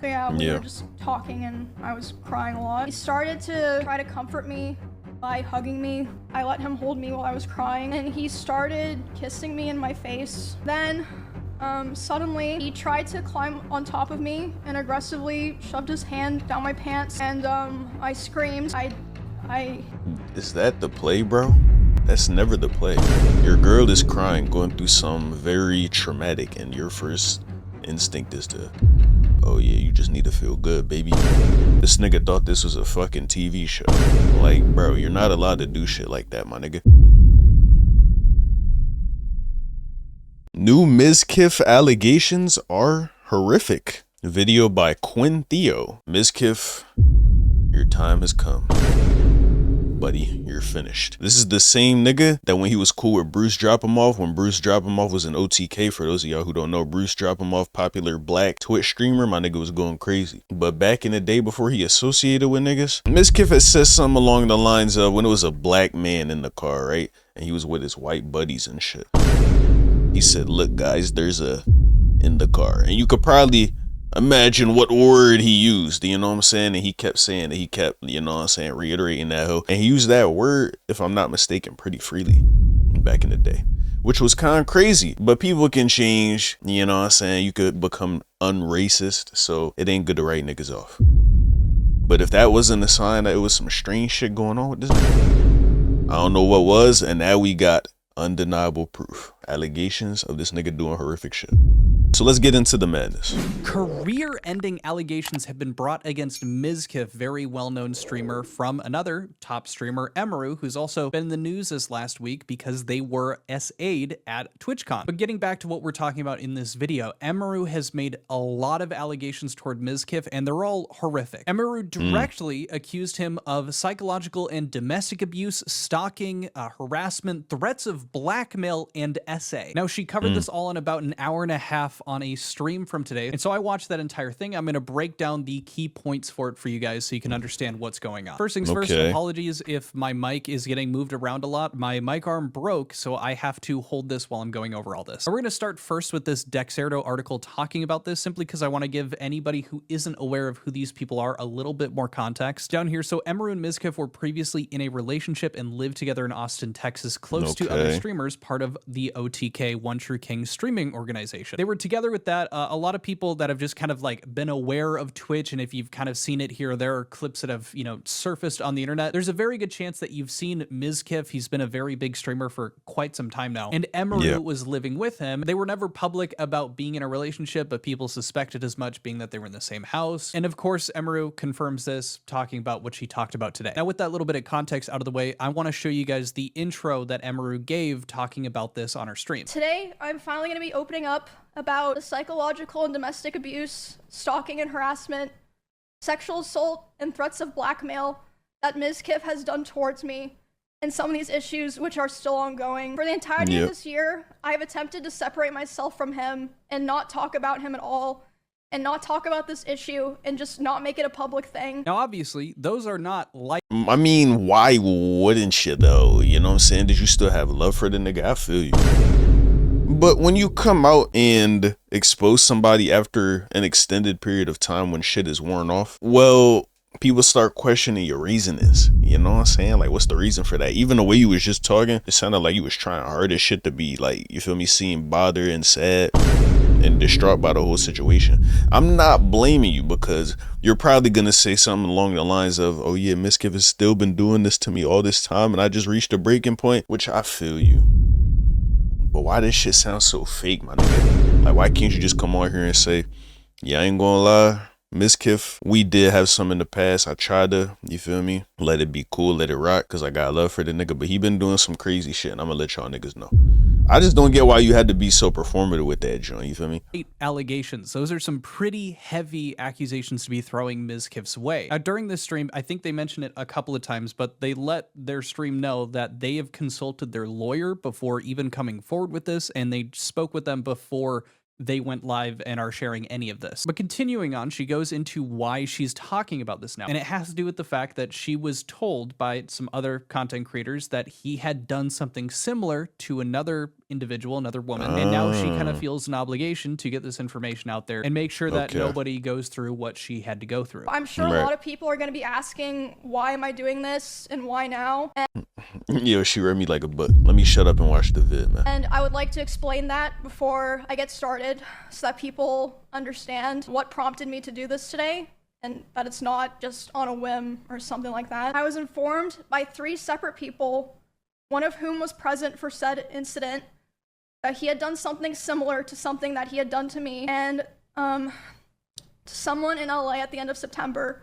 So yeah, we Yeah. were just talking and I was crying a lot. He started to try to comfort me by hugging me. I let him hold me while I was crying and he started kissing me in my face. Then suddenly he tried to climb on top of me and aggressively shoved his hand down my pants and I screamed. I Is that the play, bro? That's never the play. Your girl is crying, going through some very traumatic, and your first instinct is to, oh yeah, you just need to feel good, baby. This nigga thought this was a fucking TV show. Like, bro, you're not allowed to do shit like that, my nigga. New Mizkif allegations are horrific. Video by Quinn Theo. Mizkif, your time has come. Buddy, you're finished. This is the same nigga that when he was cool with Bruce Drop Him Off, when Bruce Drop Him Off was in OTK, for those of y'all who don't know, Bruce Drop Him Off, popular black Twitch streamer, my nigga was going crazy. But back in the day before he associated with niggas, Mizkif had said something along the lines of when it was a black man in the car, right? And he was with his white buddies and shit. He said, look guys, there's a in the car. And you could probably imagine what word he used, you know what I'm saying? And he kept saying that, he kept, you know what I'm saying, reiterating that hoe. And he used that word, if I'm not mistaken, pretty freely back in the day, which was kind of crazy. But people can change, you know what I'm saying? You could become unracist, so it ain't good to write niggas off. But if that wasn't a sign that it was some strange shit going on with this nigga, I don't know what was, and now we got undeniable proof. Allegations of this nigga doing horrific shit. So let's get into the madness. Career-ending allegations have been brought against Mizkif, very well-known streamer, from another top streamer, Emiru, who's also been in the news this last week because they were SA'd at TwitchCon. But getting back to what we're talking about in this video, Emiru has made a lot of allegations toward Mizkif, and they're all horrific. Emiru directly accused him of psychological and domestic abuse, stalking, harassment, threats of blackmail, and SA. Now, she covered this all in about an hour and a half on a stream from today. And so I watched that entire thing. I'm going to break down the key points for it for you guys so you can understand what's going on. First things first, apologies if my mic is getting moved around a lot. My mic arm broke, so I have to hold this while I'm going over all this. We're going to start first with this Dexerto article talking about this simply because I want to give anybody who isn't aware of who these people are a little bit more context. Down here, so Emiru and Mizkif were previously in a relationship and lived together in Austin, Texas, close to other streamers, part of the OTK, One True King streaming organization. They were together with that. A lot of people that have just kind of like been aware of Twitch, and if you've kind of seen it here, there are clips that have, you know, surfaced on the internet. There's a very good chance that you've seen Mizkif. He's been a very big streamer for quite some time now, and Emiru was living with him. They were never public about being in a relationship, but people suspected as much, being that they were in the same house. And of course, Emiru confirms this, talking about what she talked about today. Now, with that little bit of context out of the way, I want to show you guys the intro that Emiru gave talking about this on her stream. Today, I'm finally going to be opening up about the psychological and domestic abuse, stalking and harassment, sexual assault, and threats of blackmail that Mizkif has done towards me, and some of these issues which are still ongoing. For the entirety of this year, I've attempted to separate myself from him and not talk about him at all, and not talk about this issue, and just not make it a public thing. Now, obviously, those are not like... I mean, why wouldn't you though? You know what I'm saying? Did you still have love for the nigga? I feel you. But when you come out and expose somebody after an extended period of time when shit is worn off, well, people start questioning your reasonings. You know what I'm saying? Like, what's the reason for that? Even the way you was just talking, it sounded like you was trying hard as shit to be like, you feel me, seem bothered and sad and distraught by the whole situation. I'm not blaming you because you're probably gonna say something along the lines of, oh yeah, Mizkif has still been doing this to me all this time and I just reached a breaking point, which I feel you. But why this shit sound so fake, my nigga? Like, why can't you just come on here and say, yeah, I ain't gonna lie, Mizkif, we did have some in the past. I tried to, you feel me, let it be cool, let it rock, because I got love for the nigga, but he been doing some crazy shit, and I'm gonna let y'all niggas know. I just don't get why you had to be so performative with that joint, you feel me? Allegations. Those are some pretty heavy accusations to be throwing Mizkif's way. During this stream, I think they mentioned it a couple of times, but they let their stream know that they have consulted their lawyer before even coming forward with this, and they spoke with them before they went live and are sharing any of this. But continuing on, she goes into why she's talking about this now. And it has to do with the fact that she was told by some other content creators that he had done something similar to another individual, another woman. And now she kind of feels an obligation to get this information out there and make sure that nobody goes through what she had to go through. I'm sure a lot of people are going to be asking, why am I doing this and why now? And Yo, she read me like a book. Let me shut up and watch the vid, man. And I would like to explain that before I get started so that people understand what prompted me to do this today and that it's not just on a whim or something like that. I was informed by 3 separate people, one of whom was present for said incident, that he had done something similar to something that he had done to me and to someone in LA at the end of September.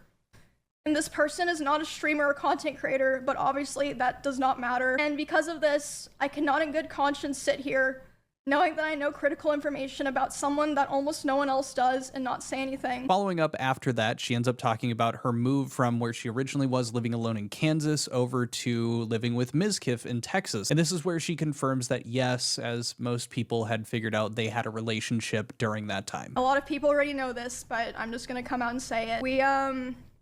And this person is not a streamer or content creator, but obviously that does not matter. And because of this, I cannot in good conscience sit here knowing that I know critical information about someone that almost no one else does and not say anything. Following up after that, she ends up talking about her move from where she originally was living alone in Kansas over to living with Mizkif in Texas. And this is where she confirms that yes, as most people had figured out, they had a relationship during that time. A lot of people already know this, but I'm just gonna come out and say it. We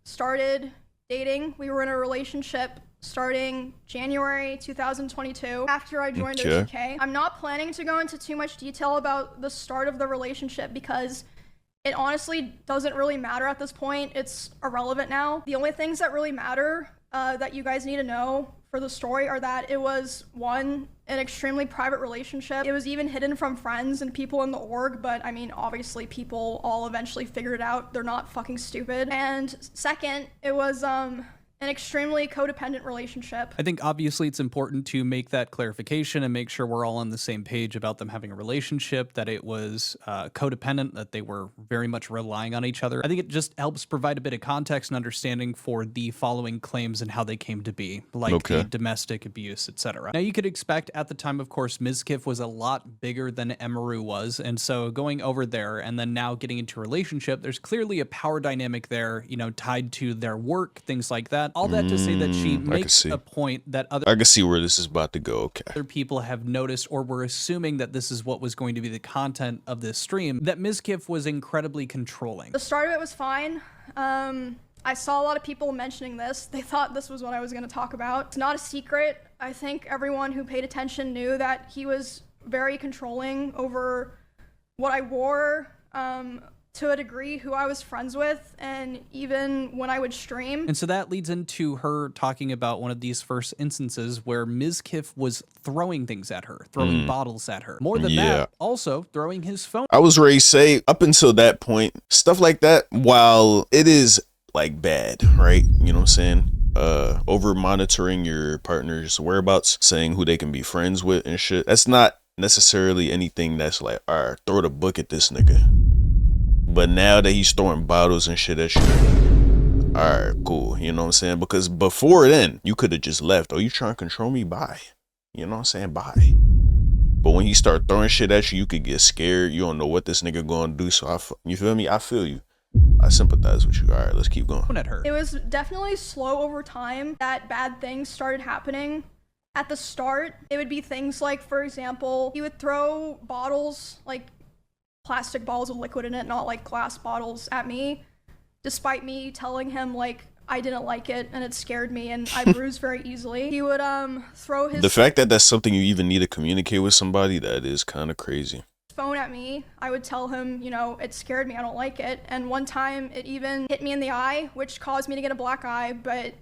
started dating. We were in a relationship starting January 2022 after I joined OTK. I'm not planning to go into too much detail about the start of the relationship because it honestly doesn't really matter at this point. It's irrelevant now. The only things that really matter that you guys need to know for the story are that it was, one, an extremely private relationship. It was even hidden from friends and people in the org, but I mean, obviously people all eventually figured it out. They're not fucking stupid. And second, it was an extremely codependent relationship. I think obviously it's important to make that clarification and make sure we're all on the same page about them having a relationship, that it was codependent, that they were very much relying on each other. I think it just helps provide a bit of context and understanding for the following claims and how they came to be, like the domestic abuse, etc. Now you could expect at the time, of course, Mizkif was a lot bigger than Emiru was, and so going over there and then now getting into a relationship, there's clearly a power dynamic there, you know, tied to their work, things like that. All that to say that she makes a point that I can see where this is about to go. Other people have noticed or were assuming that this is what was going to be the content of this stream, that Mizkif was incredibly controlling. The start of it was fine. I saw a lot of people mentioning this. They thought this was what I was going to talk about. It's not a secret. I think everyone who paid attention knew that he was very controlling over what I wore, to a degree, who I was friends with, and even when I would stream. And so that leads into her talking about one of these first instances where Mizkif was throwing things at her, throwing bottles at her. More than that, also throwing his phone. I was ready to say, up until that point, stuff like that, while it is like bad, right? You know what I'm saying? Over monitoring your partner's whereabouts, saying who they can be friends with and shit. That's not necessarily anything that's like, all right, throw the book at this nigga. But now that he's throwing bottles and shit at you, all right, cool. You know what I'm saying? Because before then, you could have just left. Oh, you trying to control me? Bye. You know what I'm saying? Bye. But when he start throwing shit at you, you could get scared. You don't know what this nigga gonna do. So you feel me? I feel you. I sympathize with you. All right, let's keep going. At her. It was definitely slow over time that bad things started happening. At the start, it would be things like, for example, he would throw bottles, like plastic bottles with liquid in it, not like glass bottles, at me, despite me telling him like I didn't like it and it scared me and I bruise very easily. He would throw his— The fact that that's something you even need to communicate with somebody, that is kind of crazy. Phone at me. I would tell him, you know, it scared me, I don't like it. And one time it even hit me in the eye, which caused me to get a black eye, but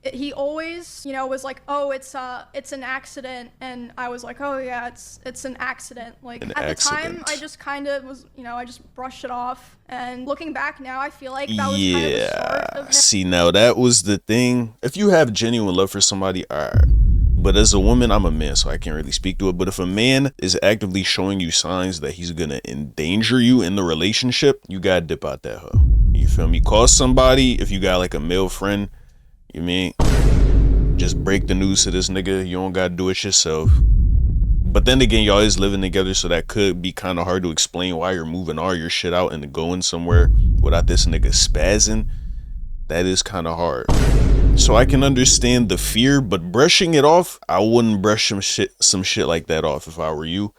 he always, you know, was like, oh, it's an accident. And I was like, oh yeah, it's an accident. Like at the time, I just kind of was, you know, I just brushed it off. And looking back now, I feel like that was kind of the start of him. See, now that was the thing. If you have genuine love for somebody, all right. But as a woman, I'm a man, so I can't really speak to it. But if a man is actively showing you signs that he's gonna endanger you in the relationship, you gotta dip out that hoe. You feel me? Call somebody. If you got like a male friend, you mean, just break the news to this nigga. You don't gotta do it yourself. But then again, y'all is living together, so that could be kind of hard to explain why you're moving all your shit out and going somewhere without this nigga spazzing. That is kind of hard. So I can understand the fear, but brushing it off, I wouldn't brush some shit like that off if I were you.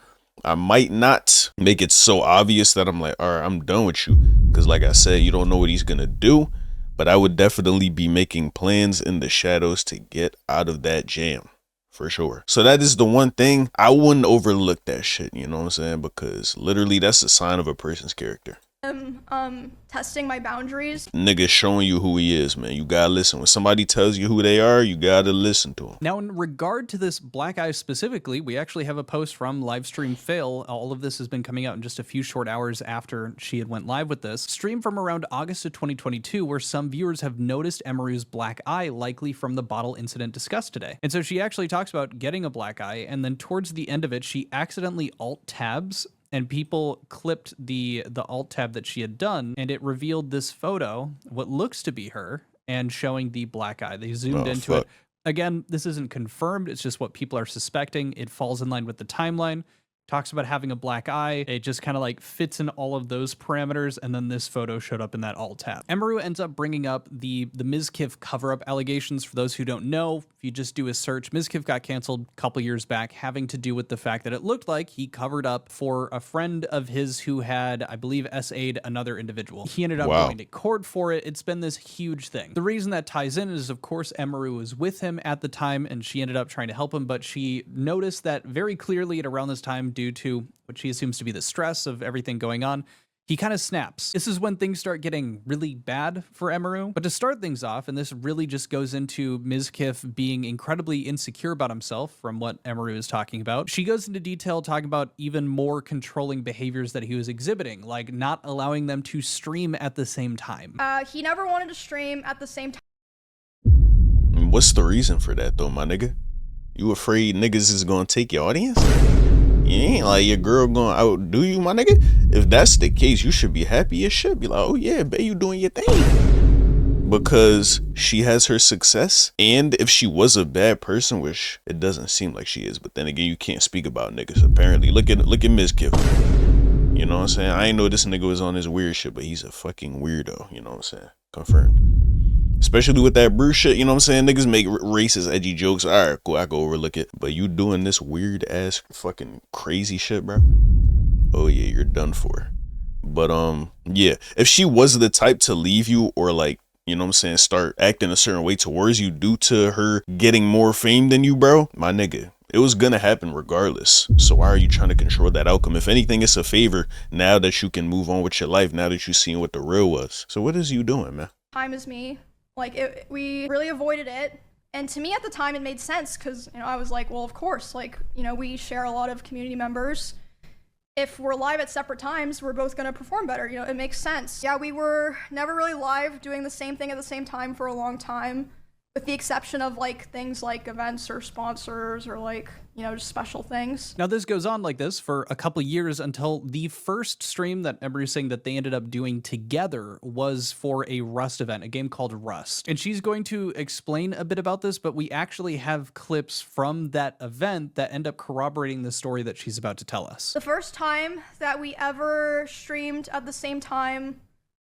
I might not make it so obvious that I'm like, all right, I'm done with you. Because like I said, you don't know what he's going to do. But I would definitely be making plans in the shadows to get out of that jam. For sure. So that is the one thing. I wouldn't overlook that shit. You know what I'm saying? Because literally that's a sign of a person's character. Testing my boundaries. Nigga showing you who he is, man. You gotta listen. When somebody tells you who they are, you gotta listen to them. Now, in regard to this black eye specifically, we actually have a post from Livestream Fail. All of this has been coming out in just a few short hours after she had went live with this. Stream from around August of 2022, where some viewers have noticed Emiru's black eye, likely from the bottle incident discussed today. And so she actually talks about getting a black eye, and then towards the end of it, she accidentally alt-tabs, and people clipped the alt tab that she had done, and it revealed this photo, what looks to be her, and showing the black eye. They zoomed into it. Again, this isn't confirmed. It's just what people are suspecting. It falls in line with the timeline. Talks about having a black eye. It just kind of like fits in all of those parameters, and then this photo showed up in that alt tab. Emiru ends up bringing up the Mizkif cover-up allegations. For those who don't know, if you just do a search, Mizkif got canceled a couple years back, having to do with the fact that it looked like he covered up for a friend of his who had, I believe, SA'd another individual. He ended up going to court for it. It's been this huge thing. The reason that ties in is, of course, Emiru was with him at the time, and she ended up trying to help him, but she noticed that very clearly at around this time, due to what she assumes to be the stress of everything going on, he kind of snaps. This is when things start getting really bad for Emiru. But to start things off, and this really just goes into Mizkif being incredibly insecure about himself from what Emiru is talking about, she goes into detail talking about even more controlling behaviors that he was exhibiting, like not allowing them to stream at the same time. He never wanted to stream at the same time. What's the reason for that though, my nigga? You afraid niggas is gonna take your audience? You ain't like your girl gonna outdo you, my nigga. If that's the case, you should be happy as shit. Be like, oh yeah, babe, you doing your thing. Because she has her success. And if she was a bad person, which it doesn't seem like she is, but then again, you can't speak about niggas apparently. Look at Mizkif. You know what I'm saying? I ain't know this nigga was on his weird shit, but he's a fucking weirdo. You know what I'm saying? Confirmed. Especially with that Bruce shit, you know what I'm saying? Niggas make racist, edgy jokes. All right, cool, I go overlook it. But you doing this weird ass fucking crazy shit, bro? Oh yeah, you're done for. But yeah, if she was the type to leave you or like, you know what I'm saying, start acting a certain way towards you due to her getting more fame than you, bro, my nigga, it was gonna happen regardless. So why are you trying to control that outcome? If anything, it's a favor now that you can move on with your life, now that you've seen what the real was. So what is you doing, man? Time is me. Like, we really avoided it. And to me at the time, it made sense because, you know, I was like, well, of course, like, you know, we share a lot of community members. If we're live at separate times, we're both going to perform better. You know, it makes sense. Yeah, we were never really live doing the same thing at the same time for a long time, with the exception of like things like events or sponsors or like, you know, just special things. Now this goes on like this for a couple years until the first stream that Emiru's saying that they ended up doing together was for a Rust event, a game called Rust. And she's going to explain a bit about this, but we actually have clips from that event that end up corroborating the story that she's about to tell us. The first time that we ever streamed at the same time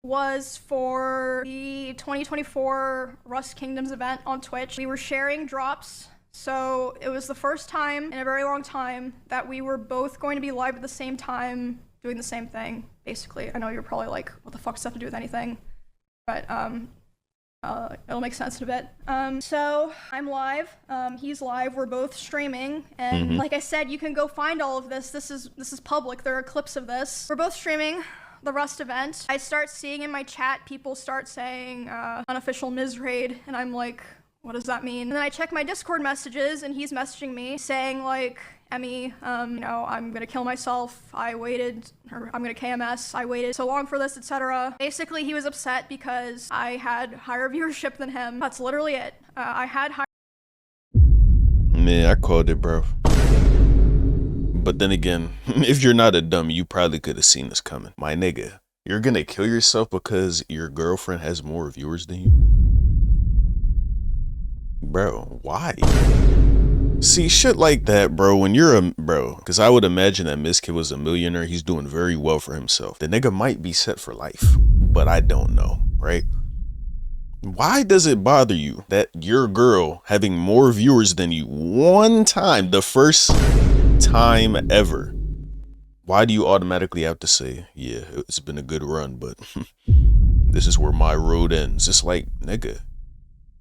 was for the 2024 Rust Kingdoms event on Twitch. We were sharing drops, so it was the first time in a very long time that we were both going to be live at the same time doing the same thing, basically. I know you're probably like, what the fuck does that have to do with anything? But it'll make sense in a bit. So I'm live, he's live, we're both streaming, and like I said, you can go find all of this. This is public, there are clips of this. We're both streaming the Rust event. I start seeing in my chat, people start saying unofficial Miz raid, and I'm like, what does that mean? And then I check my Discord messages, and he's messaging me saying like, Emmy, you know, I'm gonna kill myself. I waited, or I'm gonna KMS. I waited so long for this, etc. Basically, he was upset because I had higher viewership than him. That's literally it. I had higher. Man, I called it, bro. But then again, if you're not a dummy, you probably could have seen this coming. My nigga, you're gonna kill yourself because your girlfriend has more viewers than you? Bro, why? See, shit like that, bro, when you're bro, because I would imagine that Mizkif was a millionaire. He's doing very well for himself. The nigga might be set for life, but I don't know, right? Why does it bother you that your girl having more viewers than you one time, the first time ever, why do you automatically have to say, yeah, it's been a good run, but this is where my road ends? It's like, nigga,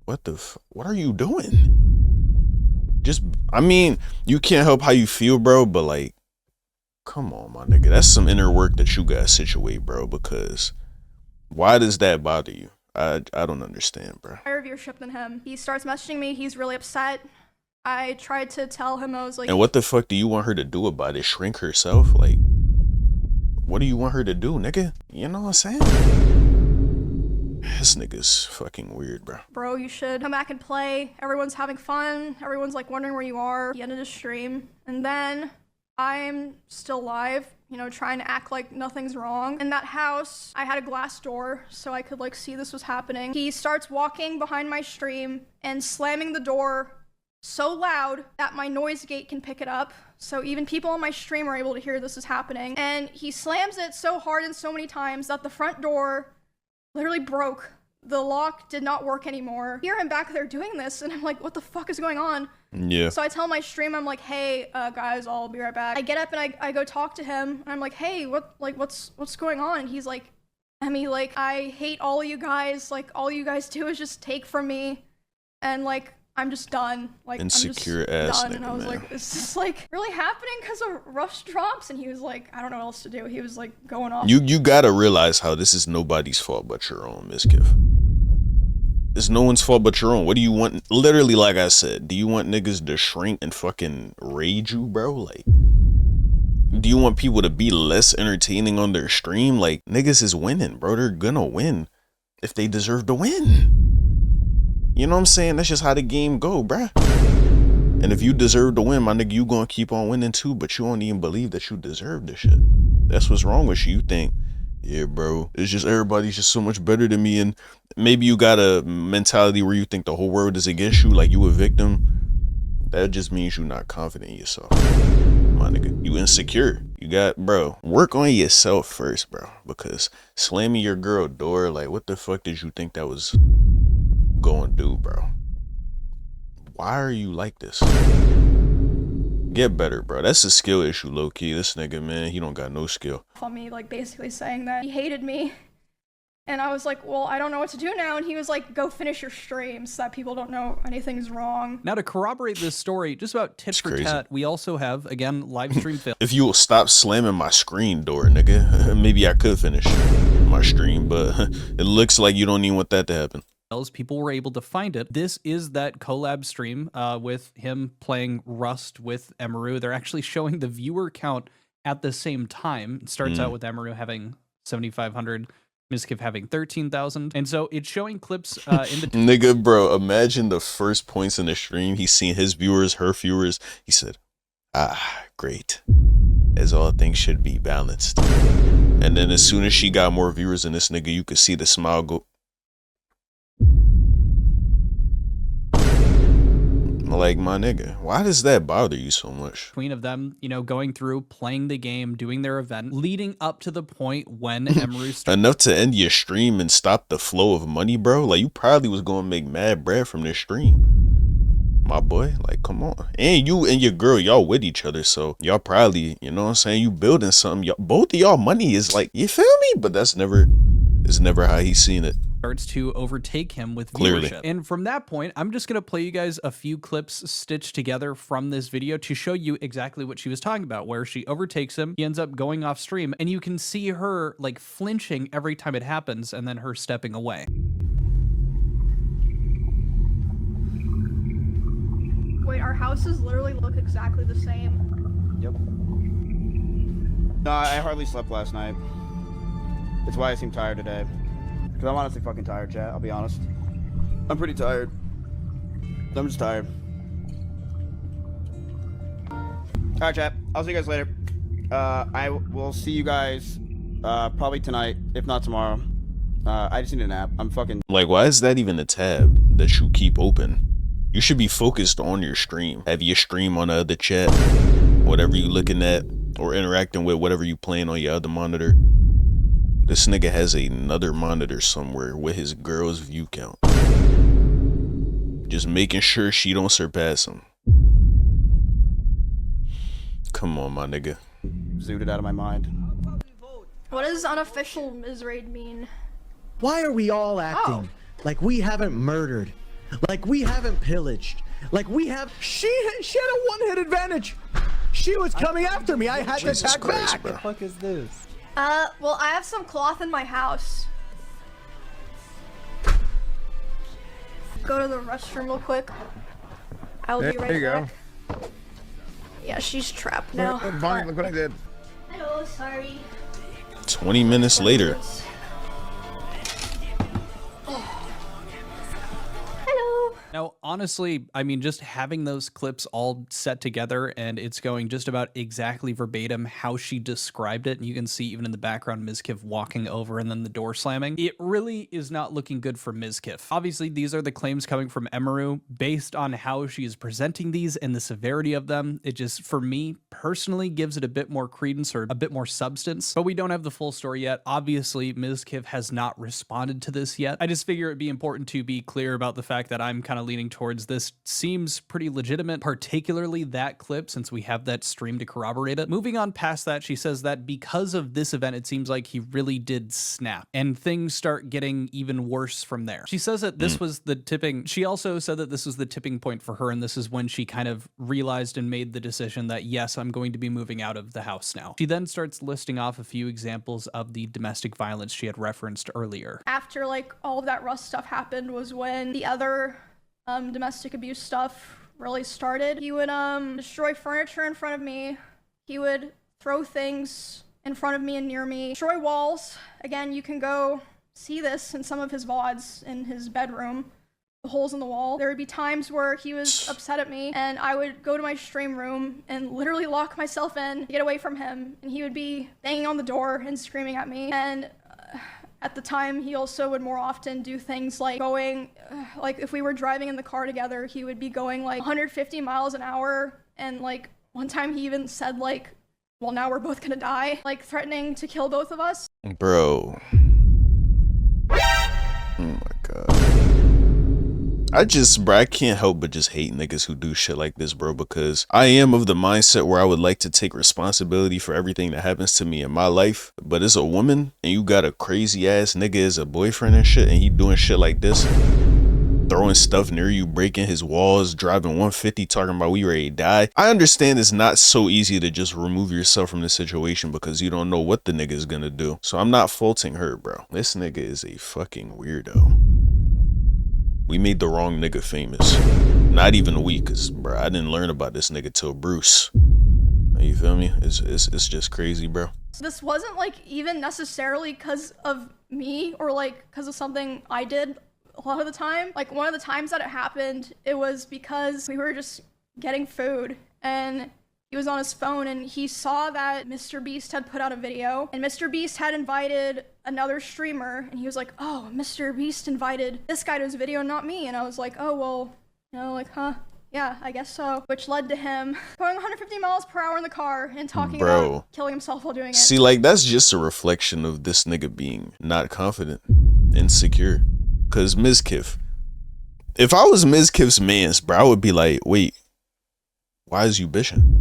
what are you doing? Just, I mean, you can't help how you feel, bro, but like, come on, my nigga. That's some inner work that you gotta situate, bro, because why does that bother you? I don't understand, bro. Higher viewership than him. He starts messaging me. He's really upset. I tried to tell him, I was like... And what the fuck do you want her to do about it? Shrink herself? Like, what do you want her to do, nigga? You know what I'm saying? This nigga's fucking weird, bro. Bro, you should come back and play. Everyone's having fun. Everyone's like wondering where you are. He ended his stream. And then I'm still live, you know, trying to act like nothing's wrong. In that house, I had a glass door so I could like see this was happening. He starts walking behind my stream and slamming the door so loud that my noise gate can pick it up. So even people on my stream are able to hear this is happening. And he slams it so hard and so many times that the front door literally broke. The lock did not work anymore. I hear him back there doing this and I'm like, what the fuck is going on? Yeah. So I tell my stream, I'm like, hey, guys, I'll be right back. I get up and I go talk to him. And I'm like, hey, what's going on? And he's like, Emmy, like, I hate all of you guys. Like, all you guys do is just take from me. And like, I'm just done. Like, insecure I'm just ass done. nigga, And I was man. like, is this like really happening because of rush drops? And he was like, I don't know what else to do. He was like going off. You gotta realize how this is nobody's fault but your own, Mizkif. It's no one's fault but your own. What do you want? Literally, like I said, do you want niggas to shrink and fucking rage you, bro? Like, do you want people to be less entertaining on their stream? Like, niggas is winning, bro. They're gonna win if they deserve to win. You know what I'm saying? That's just how the game go, bruh. And if you deserve to win, my nigga, you gonna keep on winning too, but you don't even believe that you deserve this shit. That's what's wrong with you. You think, yeah, bro, it's just everybody's just so much better than me. And maybe you got a mentality where you think the whole world is against you, like you a victim. That just means you're not confident in yourself. My nigga, you insecure. You got, bro, work on yourself first, bro. Because slamming your girl door, like, what the fuck did you think that was going to do, bro? Why are you like this? Get better, bro. That's a skill issue, low-key. This nigga, man, he don't got no skill. On me, like basically saying that he hated me. And I was like, well, I don't know what to do now. And he was like, go finish your stream so that people don't know anything's wrong. Now, to corroborate this story, just about tit for tat, we also have, again, live stream fail. If you will stop slamming my screen door, nigga, maybe I could finish my stream, but it looks like you don't even want that to happen. People were able to find it. This is that collab stream with him playing Rust with Emiru. They're actually showing the viewer count at the same time. It starts out with Emiru having 7,500, Mizkif having 13,000. And so it's showing clips in the... Nigga, bro, imagine the first points in the stream. He's seen his viewers, her viewers. He said, ah, great. As all things should be balanced. And then as soon as she got more viewers than this nigga, you could see the smile go... Like, my nigga, why does that bother you so much? Between of them, you know, going through, playing the game, doing their event, leading up to the point when Emiru... Enough to end your stream and stop the flow of money, bro? Like, you probably was gonna make mad bread from this stream. My boy, like, come on. And you and your girl, y'all with each other, so y'all probably, you know what I'm saying, you building something. Both of y'all money is like, you feel me? But that's never how he's seen it. Starts to overtake him with Clearly. viewership. And from that point, I'm just going to play you guys a few clips stitched together from this video to show you exactly what she was talking about, where she overtakes him, he ends up going off stream, and you can see her like flinching every time it happens, and then her stepping away. Wait, our houses literally look exactly the same. Yep. No, I hardly slept last night. It's why I seem tired today. Because I'm honestly fucking tired, chat, I'll be honest. I'm pretty tired. I'm just tired. Alright, chat. I'll see you guys later. I will see you guys probably tonight, if not tomorrow. I just need a nap. I'm fucking... Like, why is that even a tab that you keep open? You should be focused on your stream. Have your stream on the other chat, whatever you looking at, or interacting with, whatever you playing on your other monitor. This nigga has another monitor somewhere with his girl's view count. Just making sure she don't surpass him. Come on, my nigga. zooted out of my mind. What does unofficial Mizraid mean? Why are we all acting like we haven't murdered, like we haven't pillaged, like we have? She had a one-hit advantage. She was coming after me. I had to attack back. Bro. What the fuck is this? Well, I have some cloth in my house. Go to the restroom real quick. I'll be right back. There you go. Yeah, she's trapped now. Bonnie, look what I did. Hello, sorry. 20 minutes later. Hello. Now, honestly, I mean, just having those clips all set together and it's going just about exactly verbatim how she described it. And you can see even in the background, Mizkif walking over and then the door slamming. It really is not looking good for Mizkif. Obviously, these are the claims coming from Emiru based on how she is presenting these and the severity of them. It just, for me, personally gives it a bit more credence or a bit more substance, but we don't have the full story yet. Obviously, Mizkif has not responded to this yet. I just figure it'd be important to be clear about the fact that I'm kind of leaning towards this seems pretty legitimate, particularly that clip since we have that stream to corroborate it. Moving on past that, she says that because of this event, it seems like he really did snap and things start getting even worse from there. She says that this was the tipping. She also said that this was the tipping point for her. And this is when she kind of realized and made the decision that, yes, I'm going to be moving out of the house now. She then starts listing off a few examples of the domestic violence she had referenced earlier. After like all of that Rust stuff happened was when the other domestic abuse stuff really started. He would destroy furniture in front of me. He would throw things in front of me and near me. Destroy walls. Again, you can go see this in some of his VODs in his bedroom. The holes in the wall. There would be times where he was upset at me and I would go to my stream room and literally lock myself in to get away from him. And he would be banging on the door and screaming at me. And at the time, he also would more often do things like going, like if we were driving in the car together, he would be going like 150 miles an hour. And like one time he even said like, well, now we're both gonna die, like threatening to kill both of us. Bro. Oh my god. I can't help but just hate niggas who do shit like this, bro, because I am of the mindset where I would like to take responsibility for everything that happens to me in my life. But as a woman and you got a crazy ass nigga as a boyfriend and shit, and he doing shit like this, throwing stuff near you, breaking his walls, driving 150, talking about we ready to die. I understand it's not so easy to just remove yourself from the situation because you don't know what the nigga is gonna do. So I'm not faulting her, bro. This nigga is a fucking weirdo. We made the wrong nigga famous. Not even we, cause bro, I didn't learn about this nigga till Bruce. You feel me? It's just crazy, bro. This wasn't like even necessarily because of me or like because of something I did a lot of the time. Like one of the times that it happened, it was because we were just getting food and he was on his phone and he saw that Mr. Beast had put out a video and Mr. Beast had invited another streamer and he was like, oh, Mr. Beast invited this guy to his video, not me. And I was like, oh, well, you know, like, huh? Yeah, I guess so. Which led to him going 150 miles per hour in the car and talking about killing himself while doing it. See, like, that's just a reflection of this nigga being not confident, insecure. Cause Mizkif, if I was Mizkif's mans, bro, I would be like, wait, why is you bitching?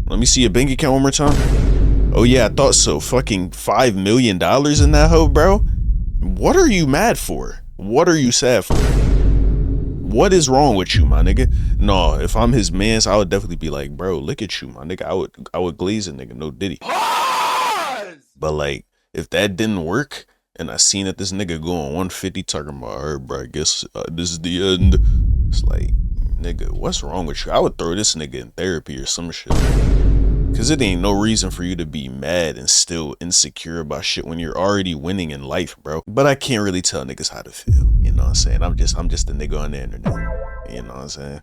Let me see your bank account one more time. Oh yeah, I thought so. Fucking $5 million in that hoe, bro. What are you mad for? What are you sad for? What is wrong with you, my nigga? No, if I'm his mans, I would definitely be like, bro, look at you, my nigga. I would glaze a nigga, no diddy. But like, if that didn't work, and I seen that this nigga going 150 talking about her, bro, I guess this is the end. It's like, nigga, what's wrong with you? I would throw this nigga in therapy or some shit. Cause it ain't no reason for you to be mad and still insecure about shit when you're already winning in life, bro. But I can't really tell niggas how to feel. You know what I'm saying? I'm just a nigga on the internet. You know what I'm saying?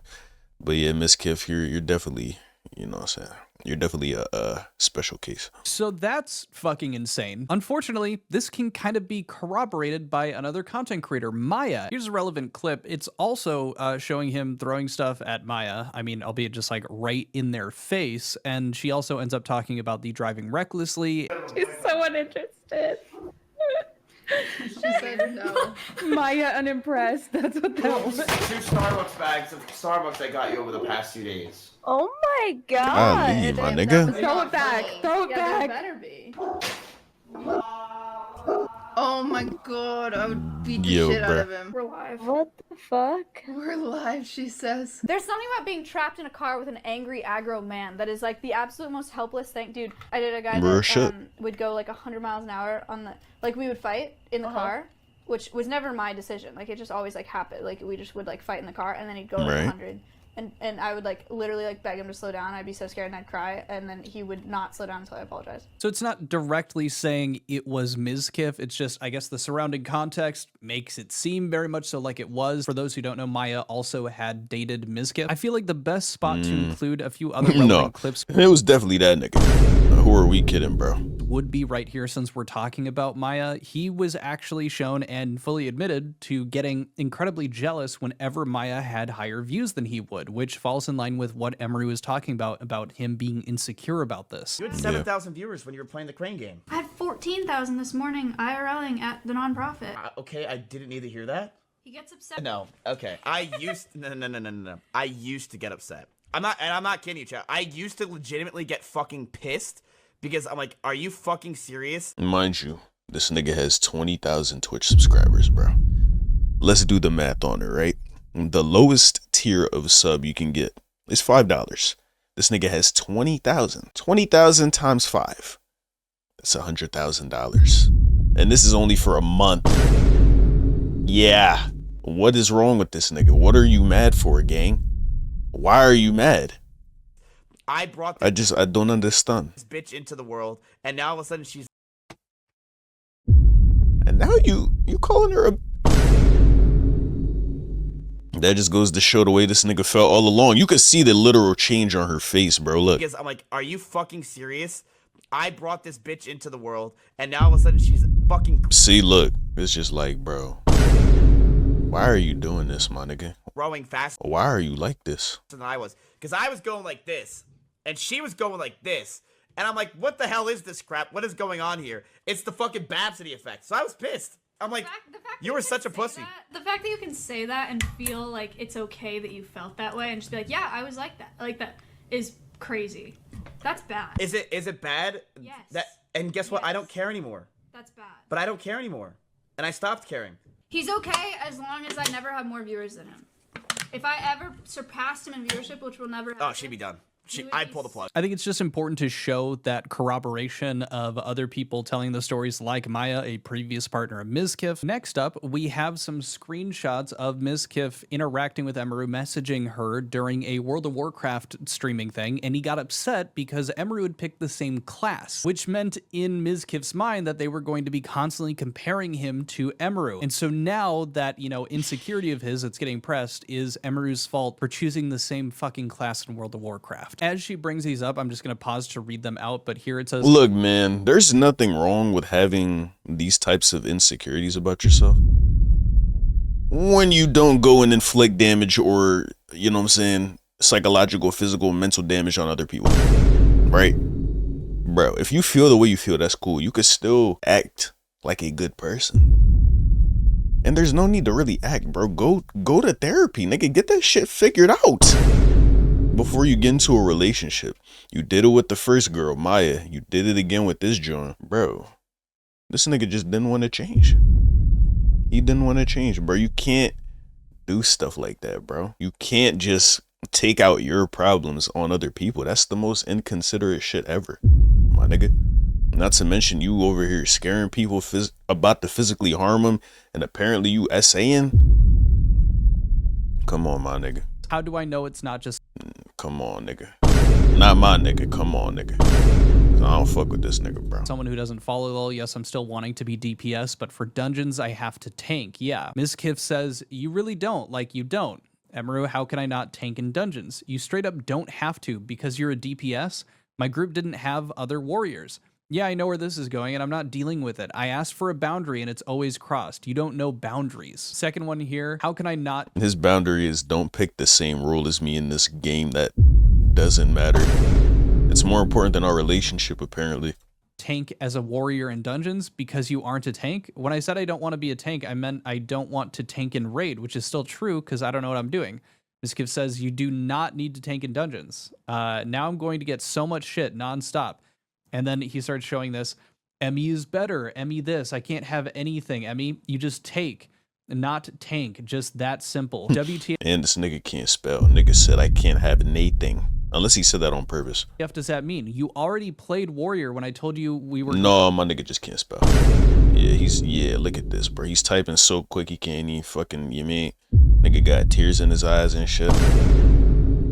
But yeah, Mizkif, you're definitely, you know what I'm saying? You're definitely a special case. So that's fucking insane. Unfortunately, this can kind of be corroborated by another content creator, Maya. Here's a relevant clip. It's also showing him throwing stuff at Maya. I mean, albeit just like right in their face. And she also ends up talking about the driving recklessly. She's so uninterested. She said no. Maya unimpressed. That's what that was. 2 Starbucks bags of Starbucks I got you over the past 2 days. Oh my god. Golly, my nigga. Throw it back. Throw it Yeah, there back. better be. Oh my god, I would beat the Yo, shit out bruh. of him. We're live. What the fuck? We're live, she says. There's something about being trapped in a car with an angry aggro man that is like the absolute most helpless thing. Dude, I did a guy Real that shit. would go like 100 miles an hour on the, like we would fight in the car, which was never my decision. Like it just always like happened. Like we just would like fight in the car and then he'd go like Right. 100. And I would like literally like beg him to slow down. I'd be so scared and I'd cry, and then he would not slow down until I apologized. So it's not directly saying it was Mizkif. It's just, I guess, the surrounding context makes it seem very much so like it was. For those who don't know, Maya also had dated Mizkif. I feel like the best spot to include a few other relevant No, clips it was definitely that nigga. Who are we kidding, bro? would be right here since we're talking about Maya. He was actually shown and fully admitted to getting incredibly jealous whenever Maya had higher views than he would, which falls in line with what Emiru was talking about him being insecure about this. You had 7,000 viewers when you were playing the crane game. I had 14,000 this morning IRLing at the nonprofit. Okay, I didn't need to hear that. He gets upset. No, okay. I used no. I used to get upset. I'm not kidding you, chat. I used to legitimately get fucking pissed because I'm like, are you fucking serious? Mind you, this nigga has 20,000 Twitch subscribers, bro. Let's do the math on it, right? The lowest tier of sub you can get is $5. This nigga has 20,000. 20,000 times 5. That's $100,000. And this is only for a month. Yeah. What is wrong with this nigga? What are you mad for, gang? Why are you mad? I brought I don't understand. this bitch into the world, and now all of a sudden she's And now you calling her a... That just goes to show the way this nigga felt all along. You could see the literal change on her face, bro. Look. because I'm like, are you fucking serious? I brought this bitch into the world, and now all of a sudden she's fucking See, look. It's just like, bro. Why are you doing this, my nigga? growing faster Why are you like this? than I was. Because I was going like this, and she was going like this. And I'm like, what the hell is this crap? What is going on here? It's the fucking Babsity effect. So I was pissed. I'm like, The fact you were such a pussy. the fact that you can say that and feel like it's okay that you felt that way and just be like, yeah, I was like that is crazy. That's bad. Is it bad? Yes. And guess what? I Yes. don't care anymore. That's bad. But I don't care anymore. And I stopped caring. He's okay as long as I never have more viewers than him. If I ever surpassed him in viewership, which will never happen. Oh, she'd be done. You would I'd be pull the plug. I think it's just important to show that corroboration of other people telling the stories like Maya, a previous partner of Mizkif. Next up, we have some screenshots of Mizkif interacting with Emiru, messaging her during a World of Warcraft streaming thing, and he got upset because Emiru had picked the same class, which meant in Mizkif's mind that they were going to be constantly comparing him to Emiru. And so now that, insecurity of his that's getting pressed is Emiru's fault for choosing the same fucking class in World of Warcraft. As she brings these up, I'm just going to pause to read them out, but here it says, Look, man, there's nothing wrong with having these types of insecurities about yourself. When you don't go and inflict damage or, psychological, physical, mental damage on other people. Right? Bro, if you feel the way you feel, that's cool. You could still act like a good person. And there's no need to really act, bro. Go to therapy, nigga. Get that shit figured out. Before you get into a relationship. You did it with the first girl, Maya. You did it again with this joint. Bro, this nigga just didn't want to change. He didn't want to change, bro. You can't do stuff like that, bro. You can't just take out your problems on other people. That's the most inconsiderate shit ever, my nigga. Not to mention you over here scaring people about to physically harm them, and apparently you essaying. Come on, my nigga. how do I know it's not just... Come on, nigga. Not my nigga. Come on, nigga. I don't fuck with this nigga, bro. Someone who doesn't follow lol. Yes, I'm still wanting to be DPS, but for dungeons, I have to tank. Yeah. Mizkif says, you really don't. Like, you don't. Emiru, how can I not tank in dungeons? You straight up don't have to because you're a DPS. My group didn't have other warriors. Yeah, I know where this is going, and I'm not dealing with it. I asked for a boundary, and it's always crossed. You don't know boundaries. Second one here, how can I not... His boundary is don't pick the same rule as me in this game that doesn't matter. It's more important than our relationship, apparently. tank as a warrior in dungeons because you aren't a tank. When I said I don't want to be a tank, I meant I don't want to tank in raid, which is still true because I don't know what I'm doing. Mizkif says you do not need to tank in dungeons. Now I'm going to get so much shit nonstop. And then he starts showing this. Emmy is better. Emmy this. I can't have anything. Emmy, you just take, not tank. Just that simple. WTF And this nigga can't spell. Nigga said I can't have anything. Unless he said that on purpose. does that mean? You already played warrior when I told you we were... No, my nigga just can't spell. Yeah, look at this, bro. He's typing so quick he can't even fucking, you mean? Nigga got tears in his eyes and shit.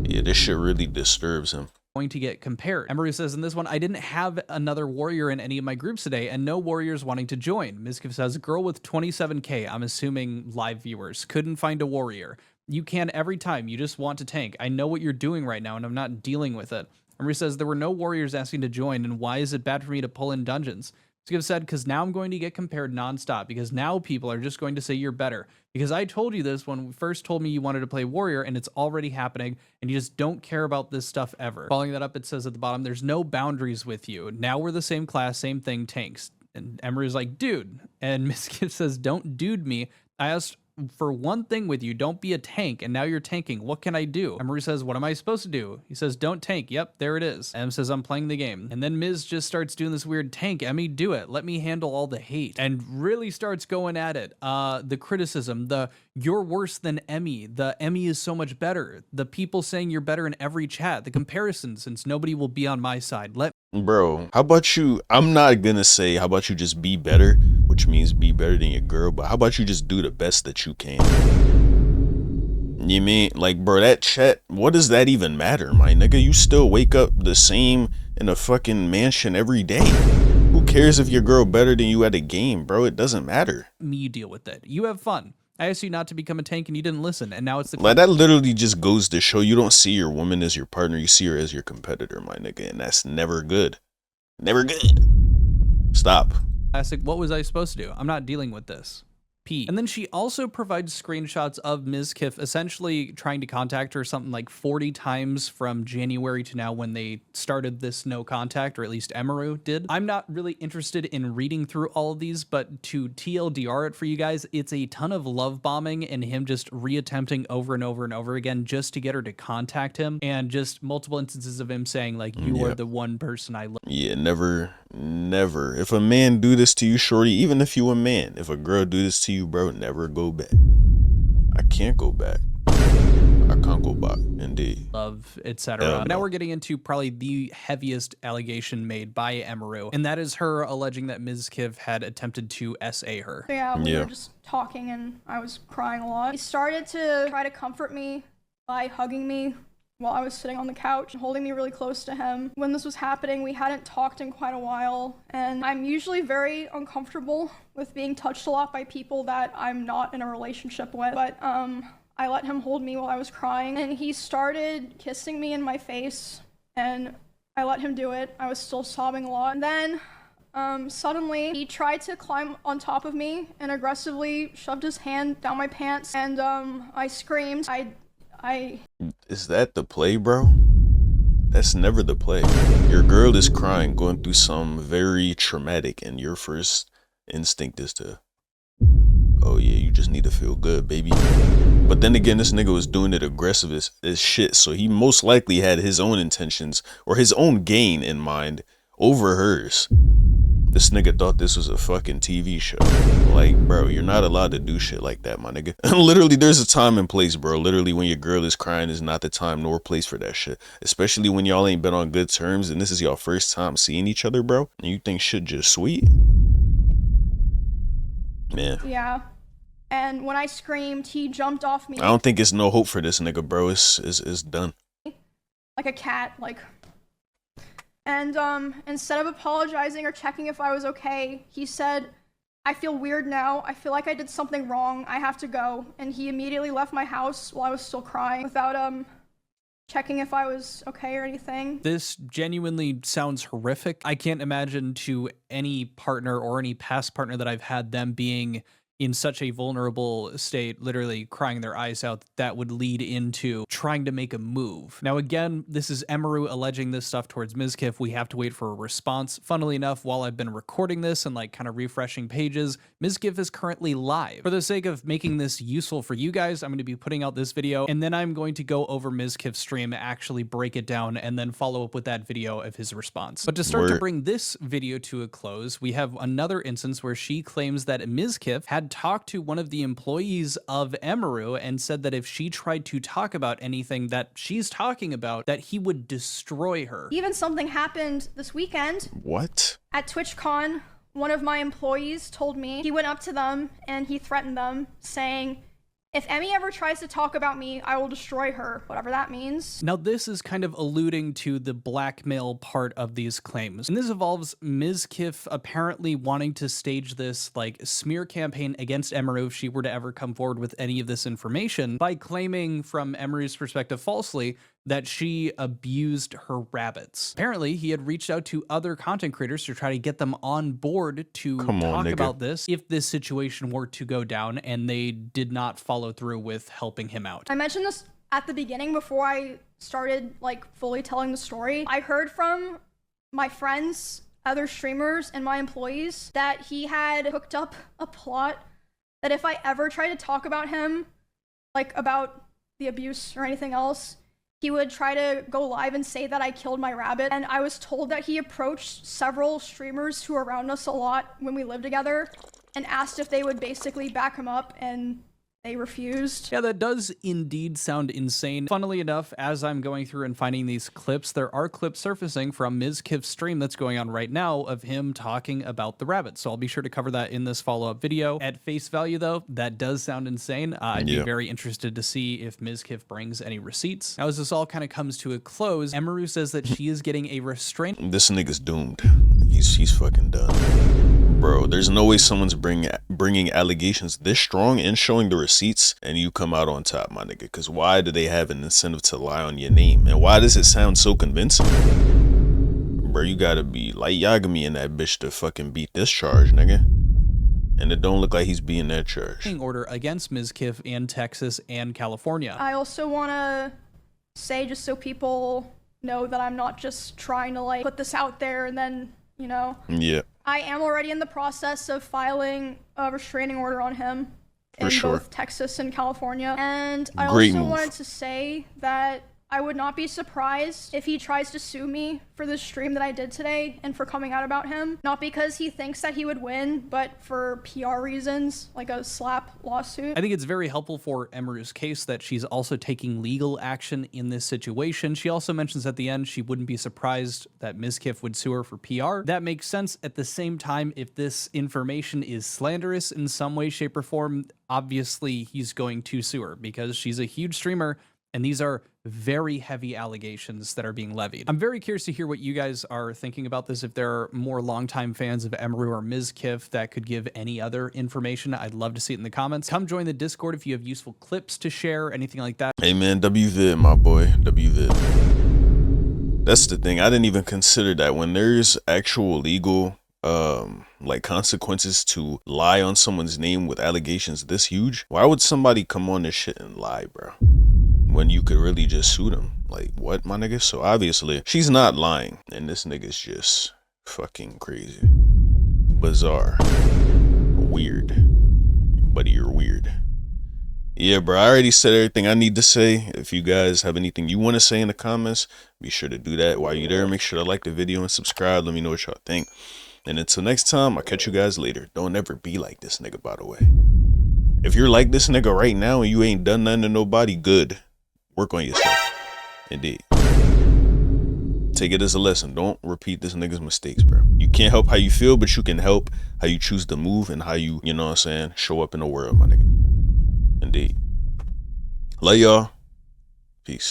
Yeah, this shit really disturbs him. Going to get compared. Emiru says in this one, I didn't have another warrior in any of my groups today and no warriors wanting to join. Mizkif says, girl with 27k, I'm assuming live viewers, couldn't find a warrior. You can every time. You just want to tank. I know what you're doing right now and I'm not dealing with it. Emiru says, there were no warriors asking to join and why is it bad for me to pull in dungeons? Mizkif said, because now I'm going to get compared nonstop because now people are just going to say you're better. Because I told you this when you first told me you wanted to play warrior and it's already happening and you just don't care about this stuff ever. Following that up, it says at the bottom, there's no boundaries with you. Now we're the same class, same thing, tanks. And Emiru's like, dude. And Mizkif says, don't dude me. I asked for one thing with you, don't be a tank, and now you're tanking. What can I do? Emiru says, what am I supposed to do? He says, don't tank. Yep, there it is. Em says, I'm playing the game. And then Miz just starts doing this weird tank. Emmy, do it. Let me handle all the hate. And really starts going at it. The criticism, the you're worse than Emmy. The Emmy is so much better. The people saying you're better in every chat. The comparison, since nobody will be on my side. Bro, how about you, I'm not gonna say how about you just be better, which means be better than your girl, but how about you just do the best that you can? You mean, like, bro, that chat, what does that even matter, my nigga? You still wake up the same in a fucking mansion every day. Who cares if your girl better than you at a game, bro? It doesn't matter. Me deal with it. You have fun. I asked you not to become a tank and you didn't listen, and now it's the... Like, that literally just goes to show you don't see your woman as your partner, you see her as your competitor, my nigga, and that's never good. Never good. Stop. Classic, what was I supposed to do? I'm not dealing with this. P. And then she also provides screenshots of Mizkif essentially trying to contact her something like 40 times from January to now when they started this no contact, or at least Emiru did. I'm not really interested in reading through all of these, but to TLDR it for you guys, it's a ton of love bombing and him just reattempting over and over and over again just to get her to contact him, and just multiple instances of him saying like, you are the one person I love. Yeah, never. If a man do this to you, shorty, even if you a man, if a girl do this to you, bro, never go back. I can't go back. I can't go back, indeed. Love, etc. Now we're getting into probably the heaviest allegation made by Emiru, and that is her alleging that Mizkif had attempted to SA her. So yeah, we were just talking and I was crying a lot. He started to try to comfort me by hugging me while I was sitting on the couch and holding me really close to him. When this was happening, we hadn't talked in quite a while, and I'm usually very uncomfortable with being touched a lot by people that I'm not in a relationship with, but I let him hold me while I was crying, and he started kissing me in my face, and I let him do it. I was still sobbing a lot. And then suddenly he tried to climb on top of me and aggressively shoved his hand down my pants, and I screamed. Is that the play, bro? That's never the play. Your girl is crying, going through some very traumatic, and your first instinct is to, oh yeah, you just need to feel good, baby. But then again, this nigga was doing it aggressive as shit, so he most likely had his own intentions or his own gain in mind over hers. This nigga thought this was a fucking TV show. Like, bro, you're not allowed to do shit like that, my nigga. Literally, there's a time and place, bro. Literally, when your girl is crying is not the time nor place for that shit. Especially when y'all ain't been on good terms and this is y'all first time seeing each other, bro. And you think shit just sweet? Man. Yeah. And when I screamed, he jumped off me. I don't think it's no hope for this nigga, bro. It's done. Like a cat, like... And instead of apologizing or checking if I was okay, he said, I feel weird now. I feel like I did something wrong. I have to go. And he immediately left my house while I was still crying without checking if I was okay or anything. This genuinely sounds horrific. I can't imagine to any partner or any past partner that I've had them being in such a vulnerable state, literally crying their eyes out, that would lead into trying to make a move. Now, again, this is Emiru alleging this stuff towards Mizkif. We have to wait for a response. Funnily enough, while I've been recording this and like kind of refreshing pages, Mizkif is currently live. For the sake of making this useful for you guys, I'm going to be putting out this video, and then I'm going to go over Mizkif's stream, actually break it down, and then follow up with that video of his response. But to start to bring this video to a close, we have another instance where she claims that Mizkif had talked to one of the employees of Emiru and said that if she tried to talk about anything that she's talking about, that he would destroy her. Even something happened this weekend. What? At TwitchCon, one of my employees told me he went up to them and he threatened them, saying, "If Emmy ever tries to talk about me, I will destroy her," whatever that means. Now, this is kind of alluding to the blackmail part of these claims. And this involves Mizkif apparently wanting to stage this like smear campaign against Emiru if she were to ever come forward with any of this information by claiming, from Emiru's perspective falsely, that she abused her rabbits. Apparently, he had reached out to other content creators to try to get them on board to talk about this if this situation were to go down, and they did not follow through with helping him out. I mentioned this at the beginning before I started like fully telling the story. I heard from my friends, other streamers, and my employees that he had hooked up a plot that if I ever tried to talk about him, like about the abuse or anything else, he would try to go live and say that I killed my rabbit. And I was told that he approached several streamers who were around us a lot when we lived together and asked if they would basically back him up, and they refused. Yeah, that does indeed sound insane. Funnily enough, as I'm going through and finding these clips, there are clips surfacing from Mizkif's stream that's going on right now of him talking about the rabbit. So I'll be sure to cover that in this follow-up video. At face value, though, that does sound insane. I'd be very interested to see if Mizkif brings any receipts. Now, as this all kind of comes to a close, Emiru says that she is getting a restraint. This nigga's doomed. He's fucking done. Bro, there's no way someone's bringing allegations this strong and showing the receipts and you come out on top, my nigga. Because why do they have an incentive to lie on your name? And why does it sound so convincing? Bro, you gotta be like Yagami and that bitch to fucking beat this charge, nigga. And it don't look like he's being that charged. Order against Mizkif in Texas and California. I also want to say, just so people know, that I'm not just trying to like put this out there and then, you know. Yeah. I am already in the process of filing a restraining order on him in both Texas and California. And I also wanted to say that I would not be surprised if he tries to sue me for the stream that I did today and for coming out about him. Not because he thinks that he would win, but for PR reasons, like a slap lawsuit. I think it's very helpful for Emiru's case that she's also taking legal action in this situation. She also mentions at the end she wouldn't be surprised that Mizkif would sue her for PR. That makes sense. At the same time, if this information is slanderous in some way, shape, or form, obviously he's going to sue her because she's a huge streamer. And these are very heavy allegations that are being levied. I'm very curious to hear what you guys are thinking about this. If there are more longtime fans of Emiru or Mizkif that could give any other information, I'd love to see it in the comments. Come join the Discord if you have useful clips to share, anything like that. Hey man, WVid, my boy, WVid. That's the thing. I didn't even consider that when there's actual legal like consequences to lie on someone's name with allegations this huge. Why would somebody come on this shit and lie, bro? When you could really just sue them. Like, what, my nigga? So obviously she's not lying, and this nigga's just fucking crazy, bizarre, weird. Buddy, you're weird. Yeah, bro, I already said everything I need to say. If you guys have anything you want to say in the comments, be sure to do that. While you're there, make sure to like the video and subscribe. Let me know what y'all think. And until next time, I'll catch you guys later. Don't ever be like this nigga, by the way. If you're like this nigga right now and you ain't done nothing to nobody, good. Work on yourself. Indeed. Take it as a lesson. Don't repeat this nigga's mistakes, bro. You can't help how you feel, but you can help how you choose to move and how you know what I'm saying, show up in the world, my nigga. Indeed. Love y'all. Peace.